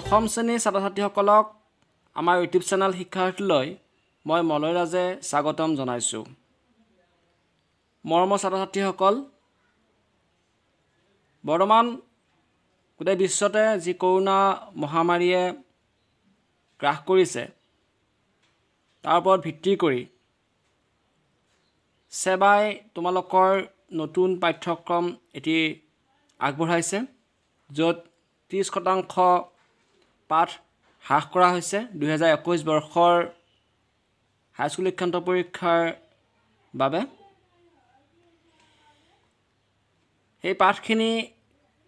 দশম শ্ৰেণীৰ ছাত্ৰ ছাত্ৰীসকলক আমাৰ ইউটিউব চেনেল শিক্ষাৰ্থীলৈ মই মলয় ৰাজে স্বাগতম জনাইছোঁ। মৰমৰ ছাত্ৰ ছাত্ৰীসকল, বৰ্তমান গোটেই বিশ্বতে যি কৰোনা মহামাৰীয়ে গ্ৰাস কৰিছে তাৰ ওপৰত ভিত্তি কৰি সেৱাই তোমালোকৰ নতুন পাঠ্যক্ৰম এটি আগবঢ়াইছে, য'ত 30% পাঠ হ্ৰাস কৰা হৈছে 2021 বৰ্ষৰ হাইস্কুল শিক্ষান্ত পৰীক্ষাৰ বাবে। সেই পাঠখিনি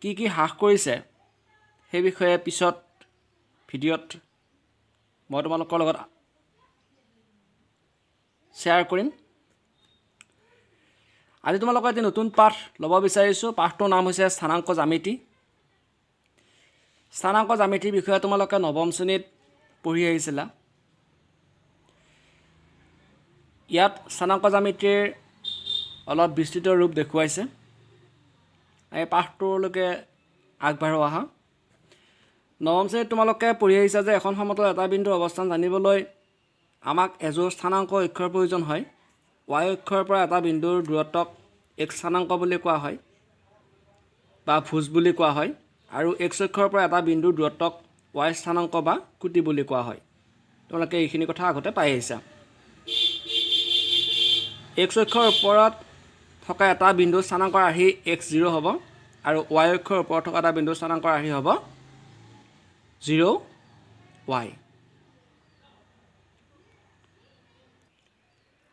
কি হ্ৰাস কৰিছে সেই বিষয়ে পিছত ভিডিঅ'ত মই তোমালোকৰ লগত শ্বেয়াৰ কৰিম। আজি তোমালোকৰ এটি নতুন পাঠ ল'ব বিচাৰিছোঁ। পাঠটোৰ নাম হৈছে স্থানাংক জ্যামিতি। স্থানাংক জ্যামিতিৰ বিষয়ে তোমালোকে নৱম শ্ৰেণীত পঢ়ি আহিছিলা। ইয়াত স্থানাংক জ্যামিতিৰ অলপ বিস্তৃত ৰূপ দেখুৱাইছে। এই পাঠটোলৈকে আগবাঢ়ো আহা। নৱম শ্ৰেণীত তোমালোকে পঢ়ি আহিছা যে এখন সমতল এটা বিন্দুৰ অৱস্থান জানিবলৈ আমাক এযোৰ স্থানাংক অক্ষৰ প্ৰয়োজন হয়। y অক্ষৰ পৰা এটা বিন্দুৰ দূৰত্বক x স্থানাংক বুলি কোৱা হয় বা ভুজ বুলি কোৱা হয়, আৰু x অক্ষৰ পৰা এটা বিন্দুৰ দূৰত্বক y স্থানাংক বা কোটি বুলি কোৱা হয়। তোমালোকে এইখিনি কথা আগতে পাই আহিছা। x অক্ষৰ ওপৰত থকা এটা বিন্দুৰ স্থানাংকৰ ৰাশি x0 হ'ব, আৰু y অক্ষৰ ওপৰত থকা এটা বিন্দুৰ স্থানাংকৰ ৰাশি হ'ব 0y।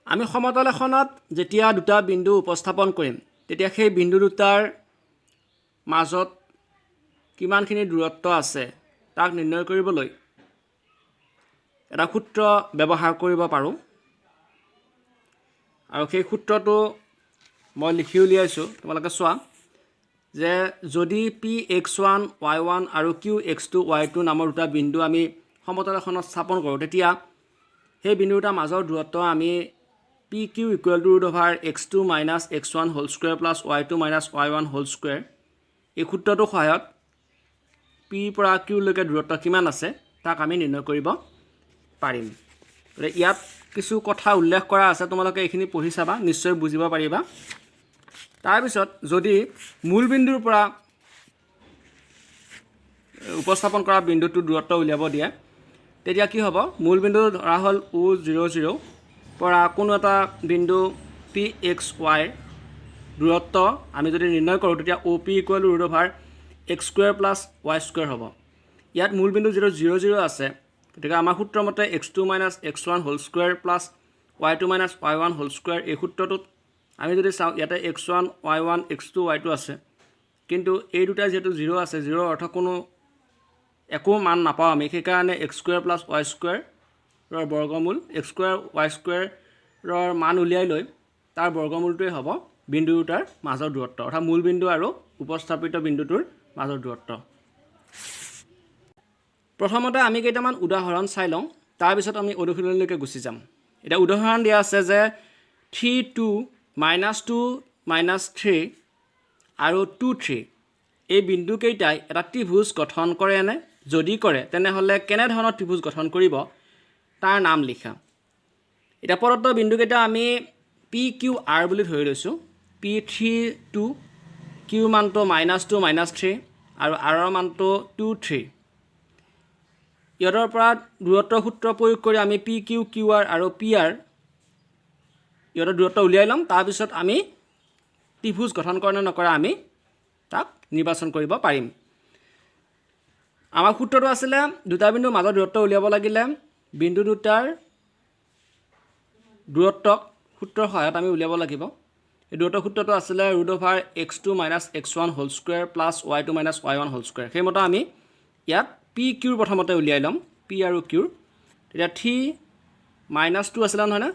আমি সমতল এখনত যেতিয়া দুটা বিন্দু উপস্থাপন কৰিম তেতিয়া সেই বিন্দু দুটাৰ মাজত কিমানখিনি দূৰত্ব আছে তাক নিৰ্ণয় কৰিবলৈ এটা সূত্ৰ ব্যৱহাৰ কৰিব পাৰোঁ, আৰু সেই সূত্ৰটো মই লিখি উলিয়াইছোঁ। তোমালোকে চোৱা যে যদি Px1 y1 আৰু Qx2 y2 নামৰ দুটা বিন্দু আমি সমতল এখনত স্থাপন কৰোঁ, তেতিয়া সেই বিন্দু দুটাৰ মাজৰ দূৰত্ব আমি PQ = x2 - x1 whole square plus y2 - y1 whole square এই সূত্ৰটোৰ সহায়ত P পৰা Q লৈকে দূৰত্ব কিমান আছে তাক আমি নিৰ্ণয় কৰিব পাৰিম। ইয়াত কিছু কথা উল্লেখ কৰা আছে, তোমালোকে এইখিনি পঢ়ি চাবা, নিশ্চয় বুজিব পাৰিবা। তাৰপিছত যদি মূল বিন্দুৰ পৰা উপস্থাপন কৰা বিন্দুটোৰ দূৰত্ব উলিয়াব দিয়ে, তেতিয়া কি হ'ব? মূল বিন্দু ধৰা হ'ল O00 পৰা কোনো এটা বিন্দু PXY দূৰত্ব আমি যদি নিৰ্ণয় কৰোঁ, তেতিয়া OP = x² + y² হ'ব। ইয়াত মূল বিন্দু যিটো 00 আছে, গতিকে আমাৰ সূত্ৰ মতে x2 - x1 whole square plus y2 - y1 whole square এই সূত্ৰটোত আমি যদি চাওঁ, ইয়াতে x1 y1 x2 y2 আছে, কিন্তু এই দুটা যিহেতু 0 আছে, 0ৰ অৰ্থ কোনো একো মান নাপাওঁ আমি, সেইকাৰণে x² + y² বৰ্গমূল x² y² মান উলিয়াই লৈ তাৰ বৰ্গমূলটোৱে হ'ব বিন্দু দুটাৰ মাজৰ দূৰত্ব, অৰ্থাৎ মূল বিন্দু আৰু উপস্থাপিত বিন্দুটোৰ মাজৰ দূৰত্ব। প্ৰথমতে আমি কেইটামান উদাহৰণ চাই লওঁ, তাৰপিছত আমি অনুশীলনীলৈকে গুচি যাম। এতিয়া উদাহৰণ দিয়া আছে যে 3 2 -2 -3 আৰু 2 3 এই বিন্দুকেইটাই এটা ত্ৰিভুজ গঠন কৰেনে? যদি কৰে তেনেহ'লে কেনেধৰণৰ ত্ৰিভুজ গঠন কৰিব তাৰ নাম লিখা। এতিয়া প্ৰদত্ত বিন্দুকেইটা আমি PQR বুলি ধৰি লৈছোঁ। P3 2, Q মানটো -2 -3 আৰু R ৰ মানটো 2 3। ইহঁতৰ পৰা দূৰত্বৰ সূত্ৰ প্ৰয়োগ কৰি আমি PQ QR আৰু PR ইহঁতৰ দূৰত্ব উলিয়াই ল'ম। তাৰপিছত আমি ত্ৰিভুজ গঠন কৰে নে নকৰে আমি তাক নিৰ্বাচন কৰিব পাৰিম। আমাৰ সূত্ৰটো আছিলে দুটা বিন্দুৰ মাজৰ দূৰত্ব উলিয়াব লাগিলে বিন্দু দুটাৰ দূৰত্বক সূত্ৰৰ সহায়ত আমি উলিয়াব লাগিব। এই দূৰত্বৰ সূত্ৰটো আছিলে √x2 - x1 whole square plus y2 - y1 whole square. সেইমতে আমি ইয়াত PQ প্ৰথমতে উলিয়াই ল'ম, P আৰু Q। তেতিয়া 3 - 2 আছিলে নহয়নে,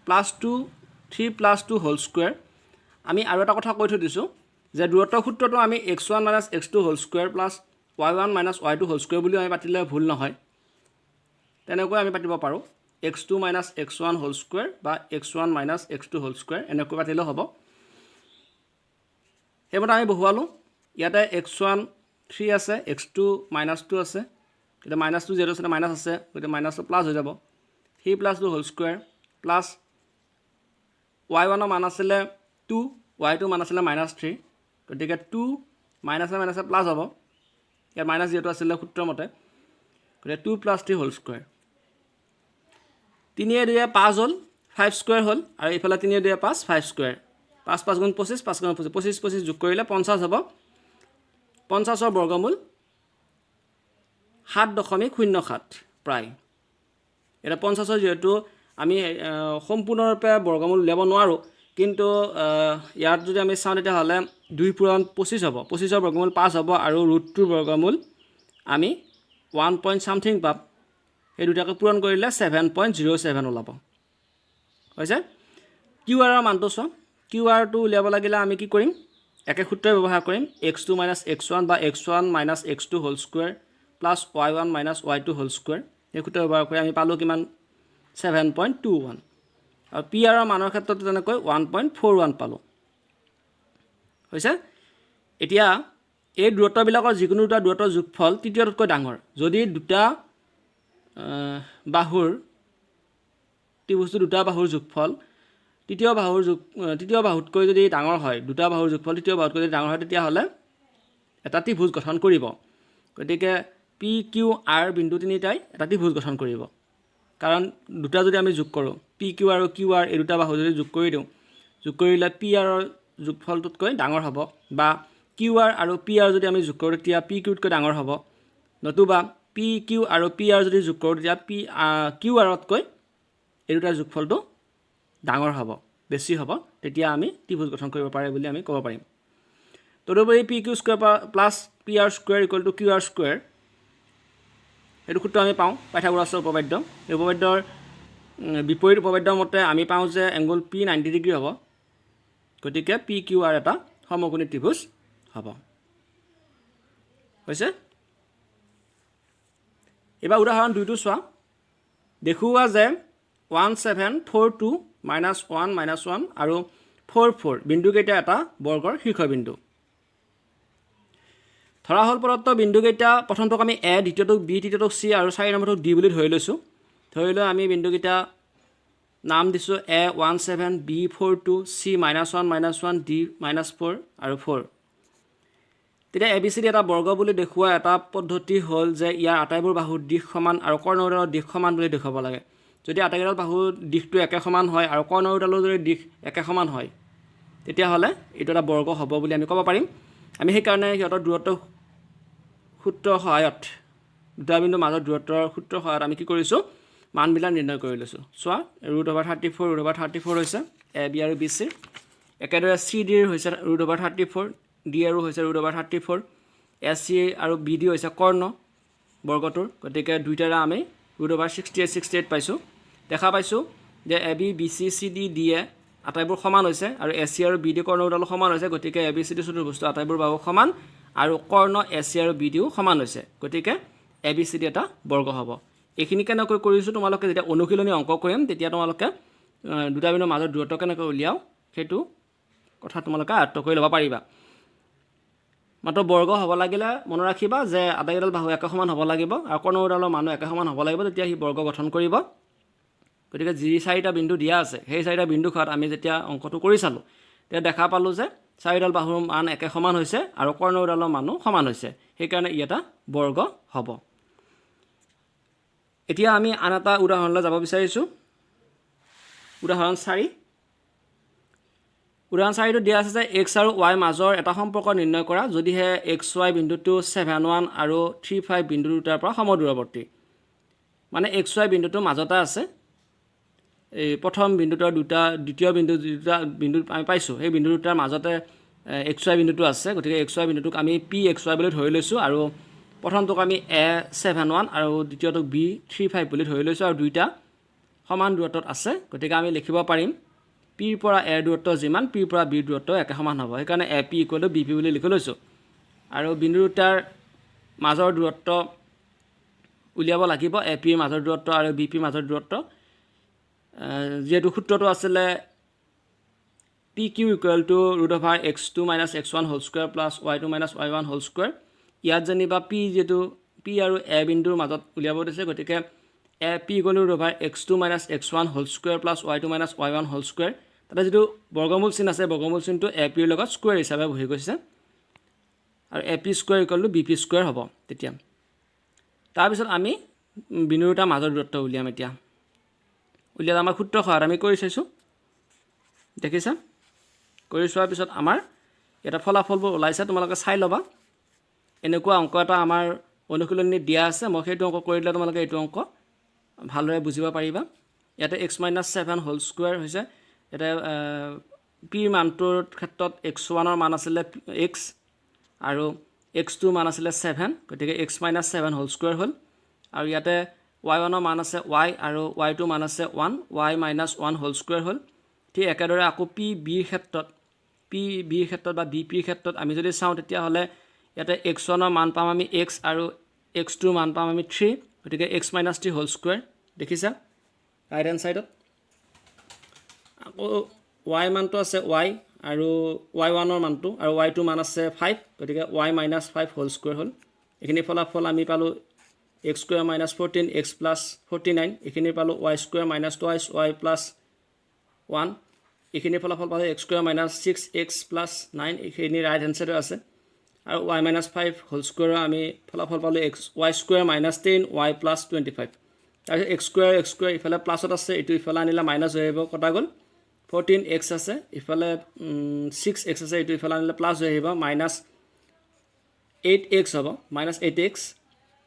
+2 3 + 2 হোল স্কুৱেৰ। আমি আৰু এটা কথা কৈ থৈ দিছোঁ যে দূৰত্বৰ সূত্ৰটো আমি x1 - x2 whole square plus y1 - y2 whole square বুলি আমি পাতিলে ভুল নহয়। তেনেকৈ আমি পাতিব পাৰোঁ, x2 - x1 হোল স্কুৱেৰ বা x1 - x2 হোল স্কুৱেৰ এনেকৈ পাতিলেও হ'ব। সেইমতে আমি বহুৱালোঁ। ইয়াতে x1 3 আছে, x2 -2 আছে, এতিয়া মাইনাছটো যিহেতু আছিলে মাইনাছ আছে গতিকে মাইনাছটো প্লাছ হৈ যাব 3 plus 2 whole square plus y1 ৰ মান আছিলে 2 y2 মান আছিলে -3 গতিকে 2 মাইনাছে মাইনাছে প্লাছ হ'ব ইয়াত মাইনাছ যিহেতু আছিলে সূত্ৰৰ মতে গতিকে 2 + 3 হোল স্কুৱেৰ 3 2 5 হ'ল 5 স্কুৱেৰ হ'ল আৰু এইফালে 3 2 5 5 স্কুৱেৰ 5 5 গুণ 25 5 গুণ 25 25 25 যোগ কৰিলে 50 হ'ব 50ৰ বৰ্গমূল 7.07 প্ৰায় এটা 50ৰ যেহেতু আমি সম্পূৰ্ণৰূপে বৰ্গমূল উলিয়াব নোৱাৰোঁ কিন্তু ইয়াত যদি আমি চাওঁ তেতিয়াহ'লে 2 পূৰণ 25 হ'ব 25ৰ বৰ্গমূল 5 হ'ব আৰু ৰুটটোৰ বৰ্গমূল আমি 1 পইণ্ট সামথিং পাম এই দুটাকে পূৰণ কৰিলে 7.07 ওলাব হৈছে কিউ আৰৰ মানটো চোৱা কিউ আৰটো উলিয়াব লাগিলে আমি কি কৰিম একে সূত্ৰই ব্যৱহাৰ কৰিম x2 - x1 বা x1 - x2 whole square plus y1 - y2 whole square এই সূত্ৰ ব্যৱহাৰ কৰি আমি পালোঁ কিমান 7.21 আৰু পি আৰৰ মানৰ ক্ষেত্ৰত তেনেকৈ 1.41 পালোঁ হৈছে এতিয়া এই দূৰত্ববিলাকৰ যিকোনো দুটা দূৰত্বৰ যোগফল তৃতীয়টোতকৈ ডাঙৰ যদি দুটা বাহুৰ ত্ৰিভুজটো দুটা বাহুৰ যোগফল তৃতীয় বাহুতকৈ যদি ডাঙৰ হয় দুটা বাহুৰ যোগফল তৃতীয় বাহুতকৈ যদি ডাঙৰ হয় তেতিয়াহ'লে এটা ত্ৰিভুজ গঠন কৰিব গতিকে পি কিউ আৰ বিন্দু তিনিটাই এটা ত্ৰিভুজ গঠন কৰিব কাৰণ দুটা যদি আমি যোগ কৰোঁ পি কিউ আৰু কিউ আৰ এই দুটা বাহু যদি যোগ কৰি দিওঁ যোগ কৰিলে পি আৰৰ যোগফলটোতকৈ ডাঙৰ হ'ব বা কিউ আৰ আৰু পি আৰ যদি আমি যোগ কৰোঁ তেতিয়া পি কিউতকৈ ডাঙৰ হ'ব নতুবা পি কিউ আৰু পি আৰ যদি যোগ কৰোঁ তেতিয়া কিউ আৰতকৈ এই দুটাৰ যোগফলটো ডাঙৰ হ'ব বেছি হ'ব তেতিয়া আমি ত্ৰিভুজ গঠন কৰিব পাৰে বুলি আমি ক'ব পাৰিম তদুপৰি P Q square plus P R square equal to Q R square এইটো সূত্ৰ আমি পাওঁ পাইথাগোৰাছৰ উপপাদ্য এই উপপাদ্যৰ বিপৰীত উপপাদ্যৰ মতে আমি পাওঁ যে এংগুল পি 90 ডিগ্ৰী হ'ব গতিকে পি কিউ আৰ এটা সমকোণী ত্ৰিভুজ হ'ব হৈছে এবাৰ উদাহৰণ 2টো চোৱা দেখুওৱা যে 1742 - 1 - 1 আৰু 44 বিন্দুকেইটা এটা বৰ্গৰ শীৰ্ষবিন্দু ধৰা হ'ল প্ৰদত্ত বিন্দুকেইটা প্ৰথমটোক আমি এ দ্বিতীয়টোক বি তৃতীয়টোক চি আৰু 4 নম্বৰটোক ডি বুলি ধৰি লৈছোঁ ধৰি লৈ আমি বিন্দুকেইটা নাম দিছোঁ A17 B42 C-1 - 1 D-4 আৰু 4 তেতিয়া ABCD এটা বৰ্গ বুলি দেখুওৱা এটা পদ্ধতি হ'ল যে ইয়াৰ আটাইবোৰ বাহুৰ দিশ সমান আৰু কৰ্ণউডালৰ দিশ সমান বুলি দেখুৱাব লাগে যদি আটাইকেইডাল বাহুৰ দিশটো একে সমান হয় আৰু কৰ্ণউডালৰ যদি দিশ একে সমান হয় তেতিয়াহ'লে এইটো এটা বৰ্গ হ'ব বুলি আমি ক'ব পাৰিম আমি সেইকাৰণে সিহঁতৰ দূৰত্ব সূত্ৰৰ সহায়ত দুটা বিন্দুৰ মাজৰ দূৰত্বৰ সূত্ৰৰ সহায়ত আমি কি কৰিছোঁ মানবিলাক নিৰ্ণয় কৰি লৈছোঁ চোৱা √34 হৈছে এ বি আৰু বি চিৰ একেদৰে চি ডিৰ হৈছে √34 ডি আৰু হৈছে √34 এ চি আৰু বি ডি হৈছে কৰ্ণ বৰ্গটোৰ গতিকে দুইটাৰে আমি √68 পাইছোঁ দেখা পাইছোঁ যে A B B C C D D A আটাইবোৰ সমান হৈছে আৰু এ চি আৰু বি ডি কৰ্ণউডালো সমান হৈছে গতিকে এ বি চি ডি চতুৰ্ভুজটো আটাইবোৰ বাহু সমান আৰু কৰ্ণ এ চি আৰু বি ডিও সমান হৈছে গতিকে এ বি চি ডি এটা বৰ্গ হ'ব এইখিনি কেনেকৈ কৰিছোঁ তোমালোকে যেতিয়া অনুশীলনী অংক কৰিম তেতিয়া তোমালোকে দুটা বিন্দুৰ মাজৰ দূৰত্ব কেনেকৈ উলিয়াও সেইটো কথা তোমালোকে আয়ত্ত কৰি ল'ব পাৰিবা মাত্ৰ বৰ্গ হ'ব লাগিলে মনত ৰাখিবা যে আটাইকেইডাল বাহু একে সমান হ'ব লাগিব আৰু কৰ্ণউডালৰ মানুহ একে সমান হ'ব লাগিব তেতিয়া সি বৰ্গ গঠন কৰিব গতিকে যি 4টা বিন্দু দিয়া আছে সেই 4টা বিন্দু খোৱাত আমি যেতিয়া অংকটো কৰি চালোঁ তেতিয়া দেখা পালোঁ যে 4ডাল বাহুৰ মান একে সমান হৈছে আৰু কৰ্ণউডালৰ মানো সমান হৈছে সেইকাৰণে ই এটা বৰ্গ হ'ব এতিয়া আমি আন এটা উদাহৰণলৈ যাব বিচাৰিছোঁ উদাহৰণ 4 উদাহৰণ 4টো দিয়া আছে যে x আৰু y মাজৰ এটা সম্পৰ্ক নিৰ্ণয় কৰা যদিহে xy বিন্দুটো 71 আৰু 35 বিন্দু দুটাৰ পৰা সমদূৰৱৰ্তী মানে xy বিন্দুটো মাজতে আছে এই প্ৰথম বিন্দুটোৰ দুটা দ্বিতীয় বিন্দু দুটা বিন্দু আমি পাইছোঁ সেই বিন্দু দুটাৰ মাজতে xy বিন্দুটো আছে গতিকে xy বিন্দুটোক আমি pxy বুলি ধৰি লৈছোঁ আৰু প্ৰথমটোক আমি A71 আৰু দ্বিতীয়টোক B35 বুলি ধৰি লৈছোঁ আৰু দুইটা সমান দূৰত্বত আছে গতিকে আমি লিখিব পাৰিম পিৰ পৰা এৰ দূৰত্ব যিমান পিৰ পৰা বিৰ দূৰত্ব একে সমান হ'ব সেইকাৰণে AP = BP বুলি লিখি লৈছোঁ আৰু বিন্দু দুটাৰ মাজৰ দূৰত্ব উলিয়াব লাগিব APৰ মাজৰ দূৰত্ব আৰু BPৰ মাজৰ দূৰত্ব যেহেতু সূত্ৰটো আছিলে PQ = √(x2 - x1) whole square plus y2 - y1 whole square ইয়াত যেনিবা P যেহেতু পি আৰু এ বিন্দুৰ মাজত উলিয়াব দিছে গতিকে A P equal to root over x2 minus x1 whole square plus y2 minus y1 whole square তাতে যিটো বৰ্গমূল চিন আছে বৰ্গমূল চিনটো এ পিৰ লগত স্কুৱেৰ হিচাপে বহি গৈছে আৰু A P square equal to B P square হ'ব তেতিয়া তাৰপিছত আমি বিন্দু দুটাৰ মাজৰ দূৰত্ব উলিয়াম এতিয়া উলিয়ালে আমাৰ সূত্ৰ সহায়ত আমি কৰি চাইছোঁ দেখিছা কৰি চোৱাৰ পিছত আমাৰ এটা ফলাফলবোৰ ওলাইছে তোমালোকে চাই ল'বা এনেকুৱা অংক এটা আমাৰ অনুশীলনীত দিয়া আছে মই সেইটো অংক কৰি দিলে তোমালোকে এইটো অংক ভালদৰে বুজিব পাৰিবা ইয়াতে x - 7 হোল স্কুৱেৰ হৈছে ইয়াতে পিৰ মানটোৰ ক্ষেত্ৰত x1 ৰ মান আছিলে x আৰু x2 মান আছিলে 7 গতিকে x - 7 হোল স্কুৱেৰ হ'ল আৰু ইয়াতে y1 ৰ মান আছে y আৰু y2 মান আছে 1 y - 1 হোল স্কুৱেৰ হ'ল ঠিক একেদৰে আকৌ পি বিৰ ক্ষেত্ৰত বা বি পিৰ ক্ষেত্ৰত আমি যদি চাওঁ তেতিয়াহ'লে ইয়াতে x1 ৰ মান পাম আমি x আৰু x2 ৰ মান পাম আমি 3 গতিকে x - 3 হোল স্কুৱেৰ দেখিছা ৰাইট হেণ্ড ছাইডত আকৌ y মানটো আছে y আৰু y1 ৰ মানটো আৰু y2 মান আছে 5 গতিকে y - 5 হোল স্কুৱেৰ হ'ল এইখিনি ফলাফল আমি পালোঁ x স্কুৱেৰ - 14 x প্লাছ 49 এইখিনি পালোঁ y square - twice y plus 1 এইখিনি ফলাফল পালোঁ x স্কুৱেৰ - 6 x প্লাছ 9 এইখিনি ৰাইট হেণ্ড ছাইডত আছে আৰু y - 5 হোল স্কুৱেৰৰ আমি ফলাফল পালোঁ y স্কুৱেৰ - 10 y প্লাছ 25 তাৰপিছত x স্কুৱেৰ ইফালে প্লাছত আছে এইটো ইফালে আনিলে মাইনাছ হৈ আহিব কটা গ'ল 14x আছে ইফালে 6x আছে এইটো ইফালে আনিলে প্লাছ হৈ আহিব -8x হ'ব -8x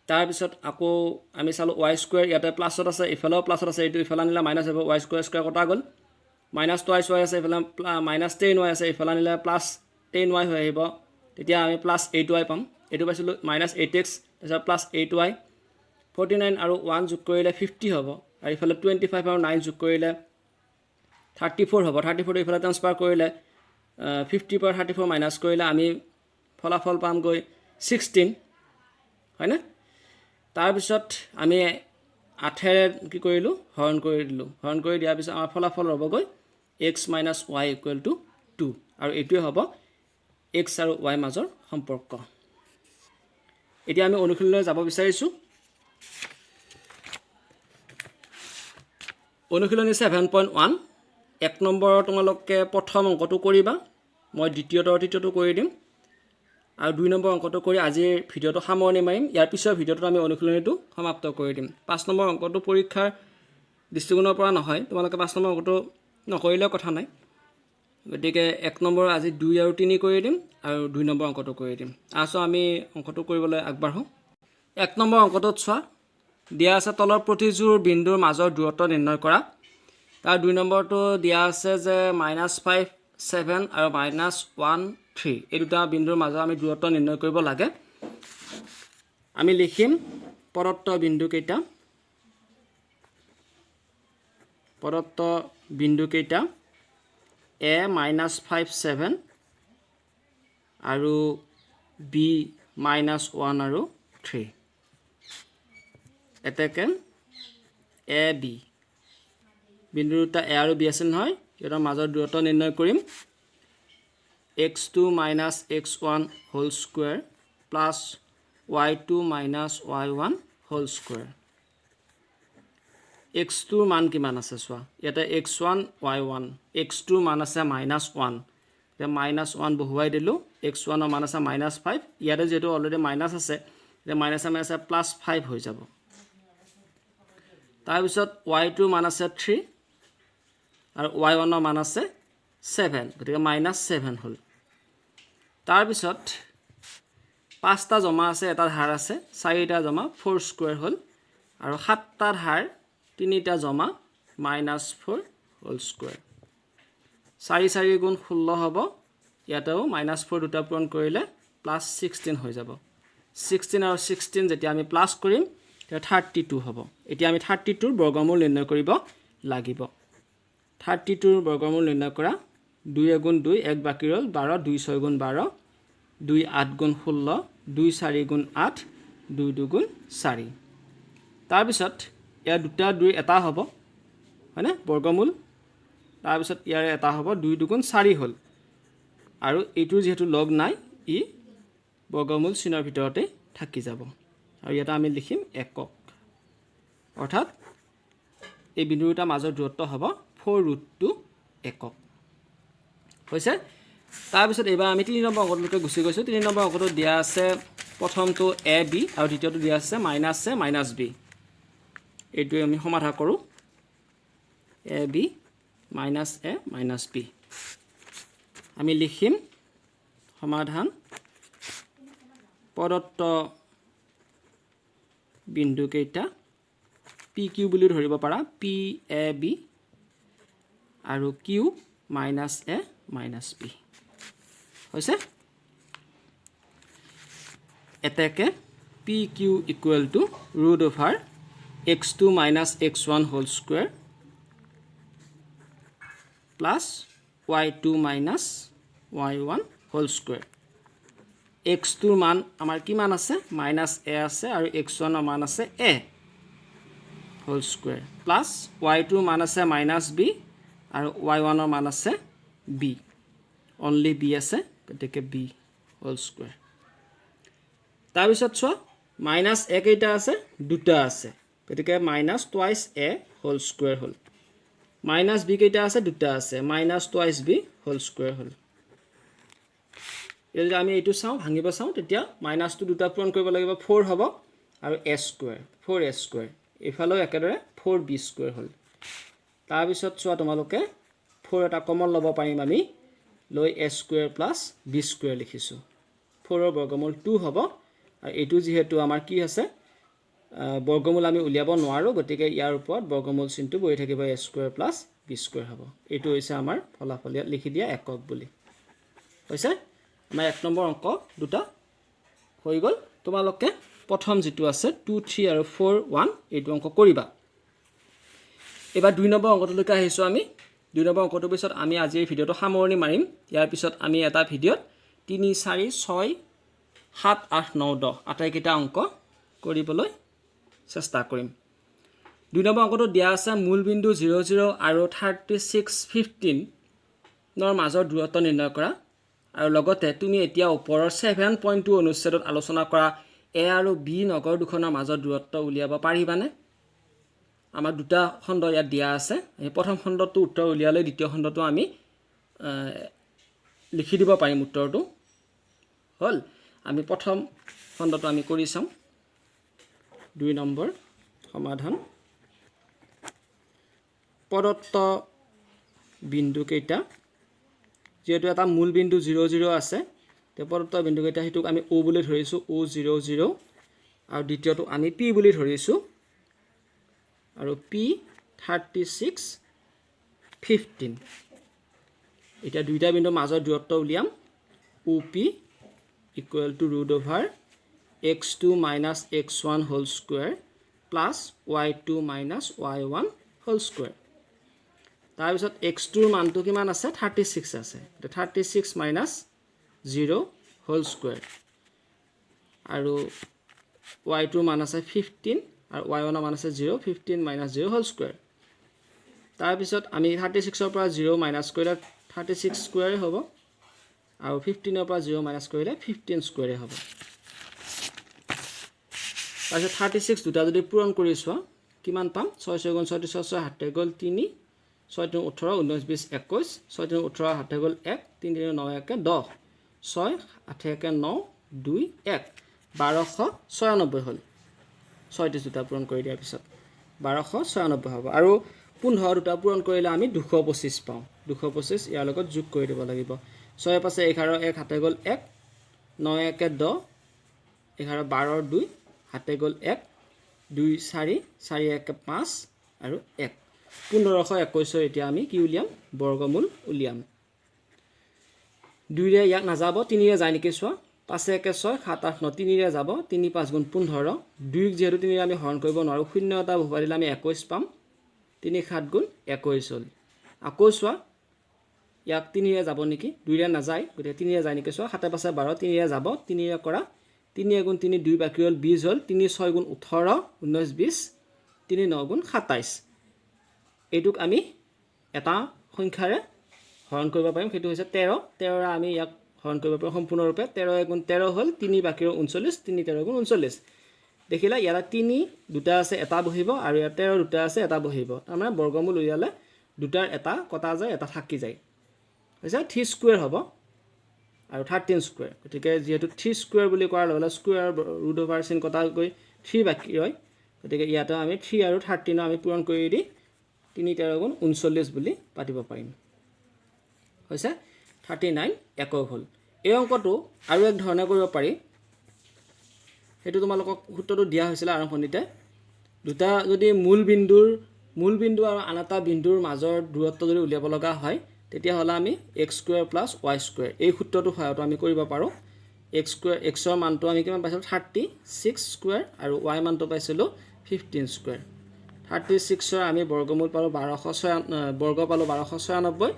তাৰপিছত আকৌ আমি চালোঁ y স্কুৱেৰ ইয়াতে প্লাছত আছে ইফালেও প্লাছত আছে এইটো ইফালে আনিলে মাইনাছ হ'ব y স্কুৱেৰ কটা গ'ল -twice y আছে ইফালে -10y আছে ইফালে আনিলে +10y হৈ আহিব তেতিয়া আমি +8y পাম এইটো পাইছিলোঁ -8x তাৰপিছত +8y 49 আৰু 1 যোগ কৰিলে 50 হ'ব আৰু ইফালে 25 আৰু 9 যোগ কৰিলে 34 হ'ব 34টো ইফালে ট্ৰান্সফাৰ কৰিলে 50 পৰা 34 মাইনাছ কৰিলে আমি ফলাফল পামগৈ 16 হয়নে তাৰপিছত আমি 8ৰে কি কৰিলোঁ হৰণ কৰি দিলোঁ হৰণ কৰি দিয়াৰ পিছত আমাৰ ফলাফল হ'বগৈ x - y = 2 আৰু এইটোৱে হ'ব x আৰু y মাজৰ সম্পৰ্ক এতিয়া আমি অনুশীলনলৈ যাব বিচাৰিছোঁ অনুশীলনী 7.1 এক নম্বৰৰ তোমালোকে প্ৰথম অংকটো কৰিবা মই দ্বিতীয়টো আৰু তৃতীয়টো কৰি দিম আৰু 2 নম্বৰ অংকটো কৰি আজিৰ ভিডিঅ'টো সামৰণি মাৰিম ইয়াৰ পিছৰ ভিডিঅ'টোত আমি অনুশীলনীটো সমাপ্ত কৰি দিম 5 নম্বৰ অংকটো পৰীক্ষাৰ দৃষ্টিকোণৰ পৰা নহয় তোমালোকে 5 নম্বৰ অংকটো নকৰিলেও কথা নাই গতিকে 1 নম্বৰ আজি 2 আৰু 3 কৰি দিম আৰু 2 নম্বৰ অংকটো কৰি দিম আছো আমি অংকটো কৰিবলৈ আগবাঢ়ো 1 নম্বৰ অংকটোত চোৱা দিয়া আছে তলৰ প্ৰতিযোৰ বিন্দুৰ মাজৰ দূৰত্ব নিৰ্ণয় কৰা তাৰ 2 নম্বৰটো দিয়া আছে যে -5 7 আৰু -1 3 এই দুটা বিন্দুৰ মাজৰ আমি দূৰত্ব নিৰ্ণয় কৰিব লাগে আমি লিখিম প্ৰদত্ত বিন্দু কেইটা a -5 7 আৰু b -1 আৰু 3 এতেকে a b বিন্দু দুটা a আৰু b আছে নহয় ইয়াৰ মাজৰ দূৰত্ব নিৰ্ণয় কৰিম x2 - x1 whole square plus y2 - y1 whole square x2 মান কিমান আছে চোৱা ইয়াতে x1 y1 x2 মান আছে -1 এতিয়া -1 বহুৱাই দিলোঁ x1 ৰ মান আছে -5 ইয়াতে যেহেতু অলৰেডি মাইনাছ আছে এতিয়া মাইনাছে +5 হৈ যাব তাৰপিছত y2 মান আছে 3 আৰু y1 ৰ মান আছে 7 গতিকে -7 হ'ল তাৰপিছত 5টা জমা আছে এটাৰ হাৰ আছে 4টা জমা 4 স্কুৱেৰ হ'ল আৰু 7টাৰ হাৰ 3টা জমা -4 হোল স্কুৱেৰ 4 4 গুণ 16 হ'ব ইয়াতেও -4 দুটা পূৰণ কৰিলে +16 হৈ যাব 16 আৰু 16 যেতিয়া আমি প্লাছ কৰিম তেতিয়া 32 হ'ব এতিয়া আমি 32ৰ বৰ্গমূল নিৰ্ণয় কৰিব লাগিব 32ৰ বৰ্গমূল নিৰ্ণয় কৰা 2 গুণ 2 1 বাকি ৰ'ল 12 2 6 গুণ 12 2 8 গুণ 16 2 4 গুণ 8 2 2 গুণ 4 তাৰপিছত ইয়াৰ দুটা 2 এটা হ'ব হয়নে বৰ্গমূল তাৰপিছত ইয়াৰ এটা হ'ব 2 2 গুণ 4 হ'ল আৰু এইটোৰ যেহেতু লগ নাই ই বৰ্গমূল চিনৰ ভিতৰতে থাকি যাব আৰু ইয়াতে আমি লিখিম একক অৰ্থাৎ এই বিন্দু দুটাৰ মাজৰ দূৰত্ব হ'ব 4√2 একক হৈছে তাৰপিছত এবাৰ আমি 3 নম্বৰ অংকটোলৈকে গুচি গৈছোঁ 3 নম্বৰ অংকটো দিয়া আছে প্ৰথমটো a b আৰু দ্বিতীয়টো দিয়া আছে -a - b এইটো আমি সমাধান কৰোঁ a b -a - b আমি লিখিম সমাধান প্ৰদত্ত বিন্দু কেইটা PQ বুলি ধৰিব পাৰা PAB আৰু Q -a - b হৈছে এতেকে PQ √over x2 - x1 whole square plus y2 - y1 whole square x2 মান আমাৰ কি মান আছে -a আছে আৰু x1 ৰ মান আছে a whole square plus y2 মান আছে -b আৰু y1 ৰ মান আছে b only b আছে গতিকে b whole square তাৰপিছত চোৱা -a কেইটা আছে দুটা আছে গতিকে -twice a whole square হ'ল -b কেইটা আছে দুটা আছে -twice b whole square হ'ল যদি আমি এইটো চাওঁ ভাঙিব চাওঁ তেতিয়া মাইনাসটো দুটা পূৰণ কৰিব লাগিব 4 হ'ব আৰু a square 4a square ইফালেও একেদৰে 4b square হ'ল তাৰপিছত চোৱা তোমালোকে 4 এটা কমন ল'ব পাৰিম আমি লৈ a square plus b square লিখিছোঁ 4 ৰ বৰ্গমূল 2 হ'ব আৰু এইটো যেহেতু আমাৰ কি আছে বৰ্গমূল আমি উলিয়াব নোৱাৰো গতিকে ইয়াৰ ওপৰত বৰ্গমূল চিহ্নটো বহি থাকিব a square plus b square হ'ব এইটো হৈছে আমাৰ ফলাফল ইয়াত লিখি দিয়া একক বুলি হৈছে আমাৰ 1 নম্বৰ অংক দুটা হৈ গ'ল তোমালোকে প্ৰথম যেটো আছে 2 3 আৰু 4 1 এইটো অংক কৰিবা এবাৰ 2 নম্বৰ অংকটোলৈকে আহিছো আমি 2 নম্বৰ অংকটোৰ পিছত আমি আজি এই ভিডিওটো সামৰণি মাৰিম ইয়াৰ পিছত আমি এটা ভিডিওত 3 4 6 7 8 9 10 আটাইকেইটা অংক কৰিবলৈ চেষ্টা কৰিম 2 নম্বৰ অংকটো দিয়া আছে মূল বিন্দু 0 0 আৰু 36 15 নৰ মাজৰ দূৰত্ব নিৰ্ণয় কৰা আৰু লগতে তুমি এতিয়া ওপৰৰ 7.2 অনুচ্ছেদত আলোচনা কৰা a আৰু b নগৰ দুখনৰ মাজৰ দূৰত্ব উলিয়াব পাৰিবানে আমাৰ দুটা খণ্ড ইয়াত দিয়া আছে এই প্ৰথম খণ্ডটো উত্তৰ উলিয়ালে দ্বিতীয় খণ্ডটো আমি লিখি দিব পাৰিম উত্তৰটো হল আমি প্ৰথম খণ্ডটো আমি কৰি চাম 2 নম্বৰ সমাধান প্ৰদত্ত বিন্দু কেইটা যেহেতু এটা মূল বিন্দু 0 0 আছে তে প্ৰদত্ত বিন্দু কেইটা হেতুক আমি o বুলি ধৰিছো o 0 0 আৰু দ্বিতীয়টো আমি p বুলি ধৰিছো আৰু p 36 15 এটা দুইটা বিন্দুৰ মাজৰ দূৰত্ব উলিয়াম op √over x2 - x1 whole square plus y2 - y1 whole square তাৰপিছত x2 ৰ মানটো কিমান আছে 36 আছে 36 - 0 whole square আৰু y2 ৰ মান আছে 15 আৰু y1 ৰ মান আছে 0 15 - 0 whole square তাৰপিছত আমি 36 ৰ পৰা 0 মাইনাস কৰিলে 36 স্কয়াৰ হ'ব আৰু 15 ৰ পৰা 0 মাইনাস কৰিলে 15 স্কয়াৰ হ'ব তাৰপিছত 36 দুটা যদি পূৰণ কৰি চোৱা কিমান পাম 6 6 গুণ 36 6 7 গ'ল 3 6 3 18 19 20 21 6 3 18 7 গ'ল 1 3 3 9 1 10 6 8 1 9 2 1 1296 হ'ল 36 দুটা পূৰণ কৰি দিয়াৰ পিছত 1296 হ'ব আৰু 15 দুটা পূৰণ কৰিলে আমি 225 পাওঁ 225 ইয়াৰ লগত যোগ কৰি দিব লাগিব 6 5 11 1 7 গ'ল 1 9 1 10 11 12 2 7 গ'ল 1 2 4 4 1 5 আৰু 1 1521 এতিয়া আমি কি উলিয়াম বৰ্গমূল উলিয়াম 2 ৰে ইয়াক নাযাব 3 ৰে যায় নেকি চোৱা 5 1 6 7 8 9 3 ৰে যাব 3 5 গুণ 15 2 যেহেতু 3 ৰে আমি হৰণ কৰিব নোৱাৰো শূন্য এটা ভৰাই দিলে আমি 21 পাম 3 7 গুণ 21 হ'ল আকৌ চোৱা ইয়াক 3 ৰে যাব নেকি 2 ৰে নাযায় গতিকে 3 ৰে যায় নেকি চোৱা 7 5 12 3 ৰে যাব 3 ৰে কৰা 3 গুণ 3 2 বাকি হ'ল 20 হ'ল 3 6 গুণ 18 19 20 3 9 গুণ 27 এইটুক আমি এটা সংখ্যাৰে হৰণ কৰিব পাৰিম সেইটো হৈছে 13 13 ৰে আমি ইয়াক হৰণ কৰিব পাৰিম সম্পূৰ্ণৰূপে 13 গুণ 13 হ'ল 3 বাকি হ'ল 39 3 13 গুণ 39 দেখিলা ইয়াত 3 দুটা আছে এটা বহিব আৰু ইয়াতে দুটা আছে এটা বহিব তাৰমানে বৰ্গমূল উলিয়ালে দুটাৰ এটা কটা যায় এটা থাকি যায় হৈছে 3 স্কয়াৰ হ'ব আৰু 13 স্কয়াৰ গতিকে যেহেতু 3 স্কয়াৰ বুলি কোৱাৰ লগে স্কয়াৰ ৰুট ওভাৰ চিন কটা গৈ 3 বাকি হয় গতিকে ইয়াতে আমি 3 আৰু 13 আমি পূৰণ কৰি দি 3 13 গুণ 39 বুলি পাতিব পাৰিম হৈছে 39 একক হ'ল এই অংকটো আৰু এক ধৰণে কৰিব পাৰি হেতু তোমালোকক সূত্ৰটো দিয়া হৈছিল আৰম্ভণিতে দুটা যদি মূল বিন্দু আৰু আনটা বিন্দুৰ মাজৰ দূৰত্ব যদি উলিয়াব লগা হয় তেতিয়া হলে আমি x² + y² এই সূত্ৰটো সহায়ত আমি কৰিব পাৰো x² x ৰ মানটো আমি কিমান পাইছিলো 36² আৰু y মানটো পাইছিলো 15² 36 ৰ আমি বৰ্গমূল পালো 1296 বৰ্গ পালো 1296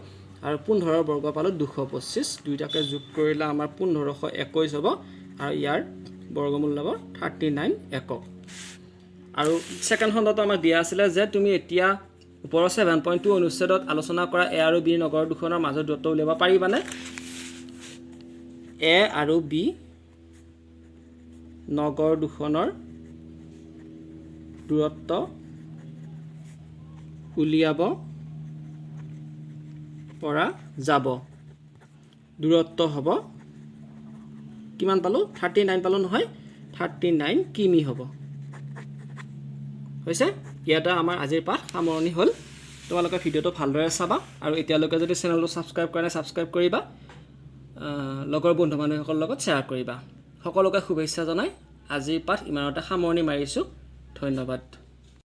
আৰু 15 ৰ বৰ্গ পালো 225 দুইটাকে যোগ কৰিলে আমাৰ 1521 হ'ব আৰু ইয়াৰ বৰ্গমূল হ'ব 39 একক আৰু সেকেন্ড খণ্ডটো আমাক দিয়া আছিল যে তুমি এতিয়া ওপৰৰ 7.2 অনুচ্ছেদত আলোচনা কৰা a আৰু b নগৰ দুখনৰ মাজৰ দূৰত্ব উলিয়াব পাৰিবানে a আৰু b নগৰ দুখনৰ দূৰত্ব উলিয়াব পৰা যাব দূৰত্ব হ'ব কিমান পালো 39 পালো নহয় 39 কিমি হ'ব হৈছে ইয়াতে আমাৰ আজিৰ পাঠ সামৰণি হ'ল তোমালোকে ভিডিওটো ভালদৰে চাবা আৰু এতিয়ালৈকে যদি চেনেলটো সাবস্ক্ৰাইব কৰা নাই সাবস্ক্ৰাইব কৰিবা লগৰ বন্ধু বান্ধৱীসকলৰ লগত শ্বেয়াৰ কৰিবা সকলোকে শুভেচ্ছা জনাই আজিৰ পাঠ ইমানতে সামৰণি মাৰিছো ধন্যবাদ